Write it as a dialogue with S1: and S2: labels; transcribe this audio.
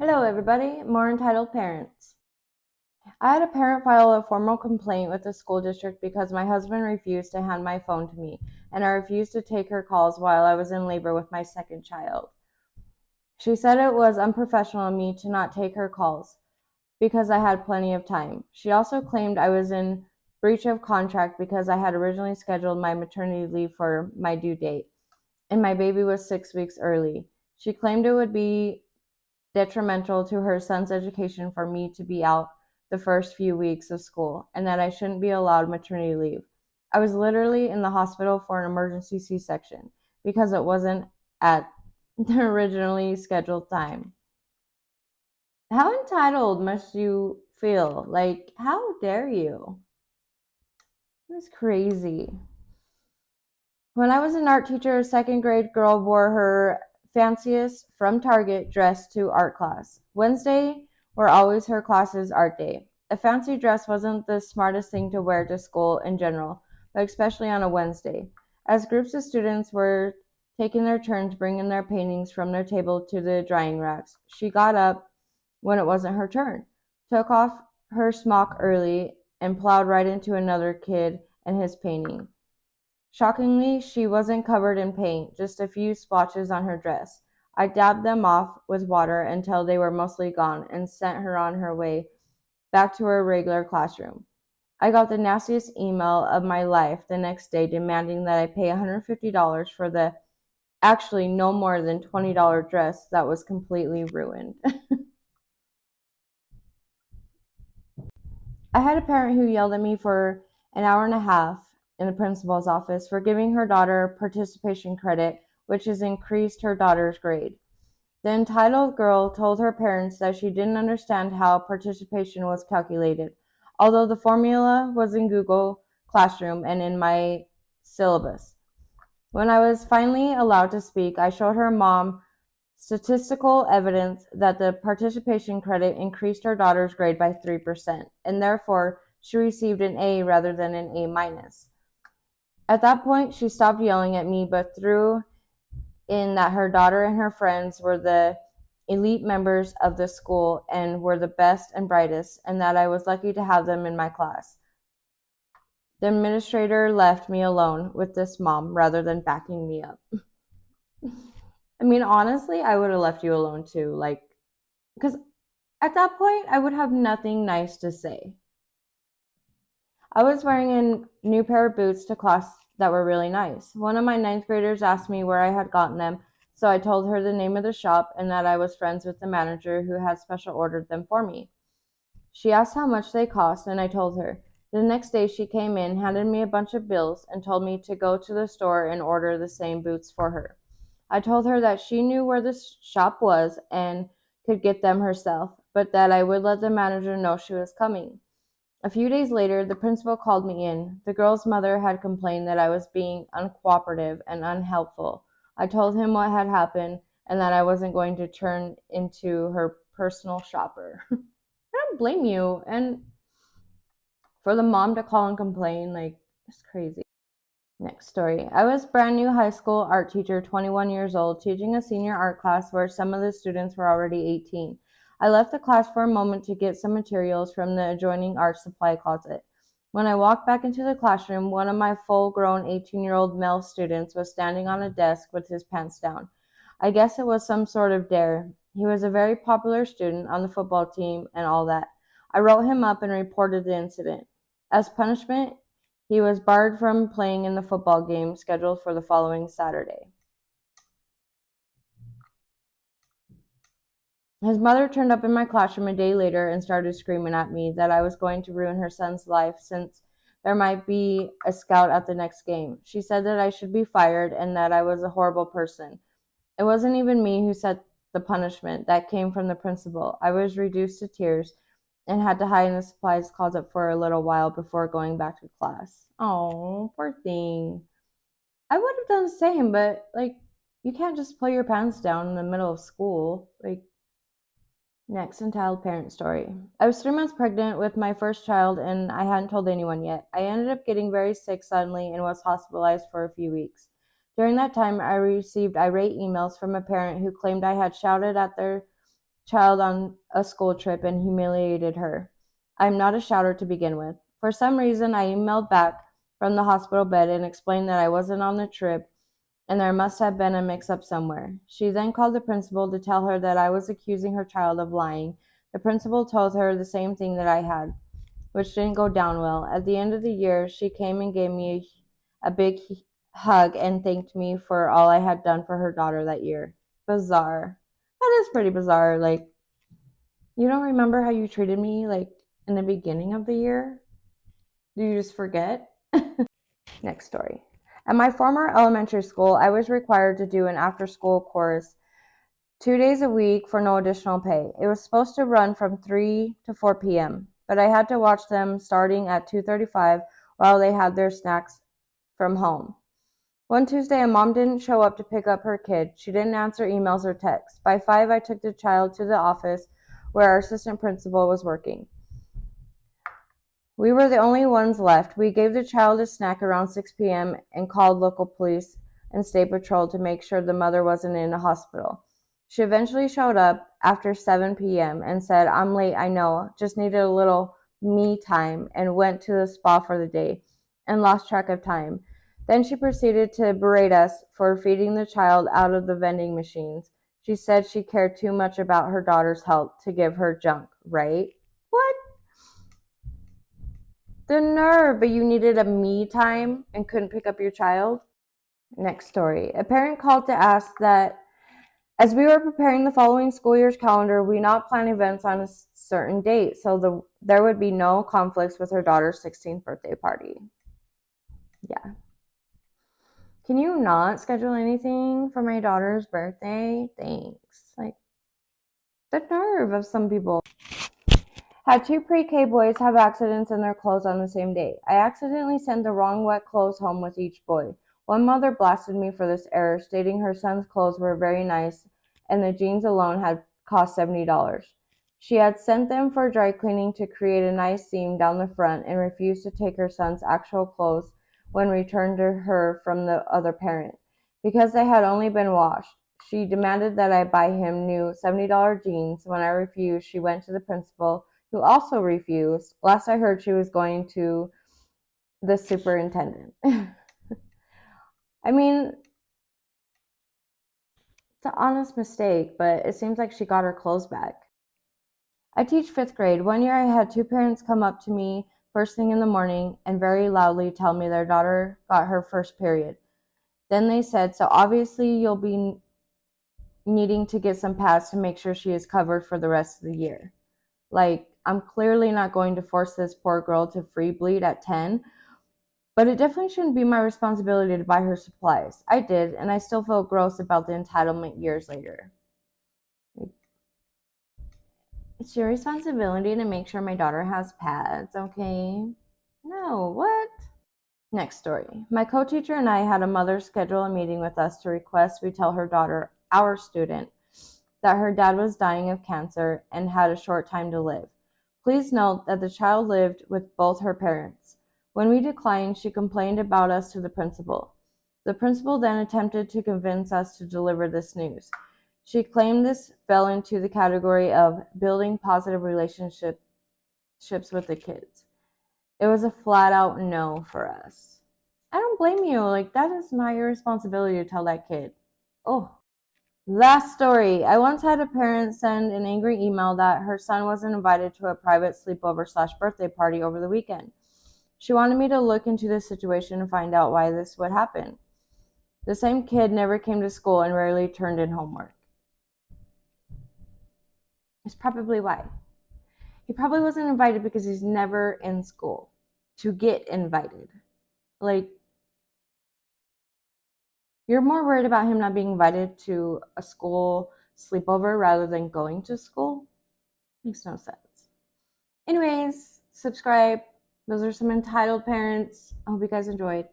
S1: Hello, everybody. More entitled parents. I had a parent file a formal complaint with the school district because my husband refused to hand my phone to me, and I refused to take her calls while I was in labor with my second child. She said it was unprofessional of me to not take her calls because I had plenty of time. She also claimed I was in breach of contract because I had originally scheduled my maternity leave for my due date, and my baby was 6 weeks early. She claimed it would be detrimental to her son's education for me to be out the first few weeks of school and that I shouldn't be allowed maternity leave. I was literally in the hospital for an emergency C section because it wasn't at the originally scheduled time. How entitled must you feel? Like, how dare you? It's crazy. When I was an art teacher, a second grade girl wore her fanciest from Target dress to art class. Wednesday were always her class's art day. A fancy dress wasn't the smartest thing to wear to school in general, but especially on a Wednesday. As groups of students were taking their turns bringing their paintings from their table to the drying racks, she got up when it wasn't her turn, took off her smock early, and plowed right into another kid and his painting. Shockingly, she wasn't covered in paint, just a few splotches on her dress. I dabbed them off with water until they were mostly gone and sent her on her way back to her regular classroom. I got the nastiest email of my life the next day demanding that I pay $150 for the actually no more than $20 dress that was completely ruined. I had a parent who yelled at me for an hour and a half in the principal's office for giving her daughter participation credit, which has increased her daughter's grade. The entitled girl told her parents that she didn't understand how participation was calculated, although the formula was in Google Classroom and in my syllabus. When I was finally allowed to speak, I showed her mom statistical evidence that the participation credit increased her daughter's grade by 3%, and therefore she received an A rather than an A minus. At that point, she stopped yelling at me but threw in that her daughter and her friends were the elite members of the school and were the best and brightest, and that I was lucky to have them in my class. The administrator left me alone with this mom rather than backing me up. I mean, honestly, I would have left you alone too. Like, because at that point, I would have nothing nice to say. I was wearing a new pair of boots to class that were really nice. One of my ninth graders asked me where I had gotten them, so I told her the name of the shop and that I was friends with the manager who had special ordered them for me. She asked how much they cost, and I told her. The next day, she came in, handed me a bunch of bills, and told me to go to the store and order the same boots for her. I told her that she knew where the shop was and could get them herself, but that I would let the manager know she was coming. A few days later, the principal called me in. The girl's mother had complained that I was being uncooperative and unhelpful. I told him what had happened and that I wasn't going to turn into her personal shopper. I don't blame you. And for the mom to call and complain, like, it's crazy. Next story. I was brand new high school art teacher, 21 years old, teaching a senior art class where some of the students were already 18. I left the class for a moment to get some materials from the adjoining art supply closet. When I walked back into the classroom, one of my full-grown 18-year-old male students was standing on a desk with his pants down. I guess it was some sort of dare. He was a very popular student on the football team and all that. I wrote him up and reported the incident. As punishment, he was barred from playing in the football game scheduled for the following Saturday. His mother turned up in my classroom a day later and started screaming at me that I was going to ruin her son's life since there might be a scout at the next game. She said that I should be fired and that I was a horrible person. It wasn't even me who set the punishment. That came from the principal. I was reduced to tears and had to hide in the supplies closet for a little while before going back to class. Oh, poor thing. I would have done the same, but like, you can't just pull your pants down in the middle of school. Like, next, entitled parent story. I was 3 months pregnant with my first child, and I hadn't told anyone yet. I ended up getting very sick suddenly and was hospitalized for a few weeks. During that time, I received irate emails from a parent who claimed I had child on a school trip and humiliated her. I'm not a shouter to begin with. For some reason, I emailed back from the hospital bed and explained that I wasn't on the trip and there must have been a mix up somewhere. She then called the principal to tell her that I was accusing her child of lying. The principal told her the same thing that I had, which didn't go down well. At the end of the year, she came and gave me a big hug and thanked me for all I had done for her daughter that year. Bizarre. That is pretty bizarre. Like, you don't remember how you treated me, like, in the beginning of the year? Do you just forget? Next story. At my former elementary school, I was required to do an after school course 2 days a week for no additional pay. It was supposed to run from 3 to 4 p.m., but I had to watch them starting at 2:35 while they had their snacks from home. One Tuesday, a mom didn't show up to pick up her kid. She didn't answer emails or texts. By 5, I took the child to the office where our assistant principal was working. We were the only ones left. We gave the child a snack around 6 p.m. and called local police and state patrol to make sure the mother wasn't in a hospital. She eventually showed up after 7 p.m. and said, "I'm late, I know, just needed a little me time," and went to the spa for the day and lost track of time. Then she proceeded to berate us for feeding the child out of the vending machines. She said she cared too much about her daughter's health to give her junk, right? What? The nerve, but you needed a me time and couldn't pick up your child? Next story. A parent called to ask that as we were preparing the following school year's calendar, we not plan events on a certain date so there would be no conflicts with her daughter's 16th birthday party. Yeah. Can you not schedule anything for my daughter's birthday? Thanks. Like, the nerve of some people. Had 2 pre-K boys have accidents in their clothes on the same day. I accidentally sent the wrong wet clothes home with each boy. One mother blasted me for this error, stating her son's clothes were very nice and the jeans alone had cost $70. She had sent them for dry cleaning to create a nice seam down the front and refused to take her son's actual clothes when returned to her from the other parent, because they had only been washed. She demanded that I buy him new $70 jeans. When I refused, she went to the principal, who also refused. Last I heard, she was going to the superintendent. I mean, it's an honest mistake, but it seems like she got her clothes back. I teach 5th grade. One year I had 2 parents come up to me first thing in the morning and very loudly tell me their daughter got her first period. Then they said, "So obviously you'll be needing to get some pads to make sure she is covered for the rest of the year." Like, I'm clearly not going to force this poor girl to free bleed at 10, but it definitely shouldn't be my responsibility to buy her supplies. I did, and I still feel gross about the entitlement years later. It's your responsibility to make sure my daughter has pads, okay? No, what? Next story. My co-teacher and I had a mother schedule a meeting with us to request we tell her daughter, our student, that her dad was dying of cancer and had a short time to live. Please note that the child lived with both her parents. When we declined, she complained about us to the principal. The principal then attempted to convince us to deliver this news. She claimed this fell into the category of building positive relationships with the kids. It was a flat out no for us. I don't blame you. Like, that is not your responsibility to tell that kid. Oh. Last story. I once had a parent send an angry email that her son wasn't invited to a private sleepover/birthday party over the weekend. She wanted me to look into this situation and find out why this would happen. The same kid never came to school and rarely turned in homework. It's probably why. He probably wasn't invited because he's never in school to get invited. Like, you're more worried about him not being invited to a school sleepover rather than going to school? Makes no sense. Anyways, subscribe. Those are some entitled parents. I hope you guys enjoyed.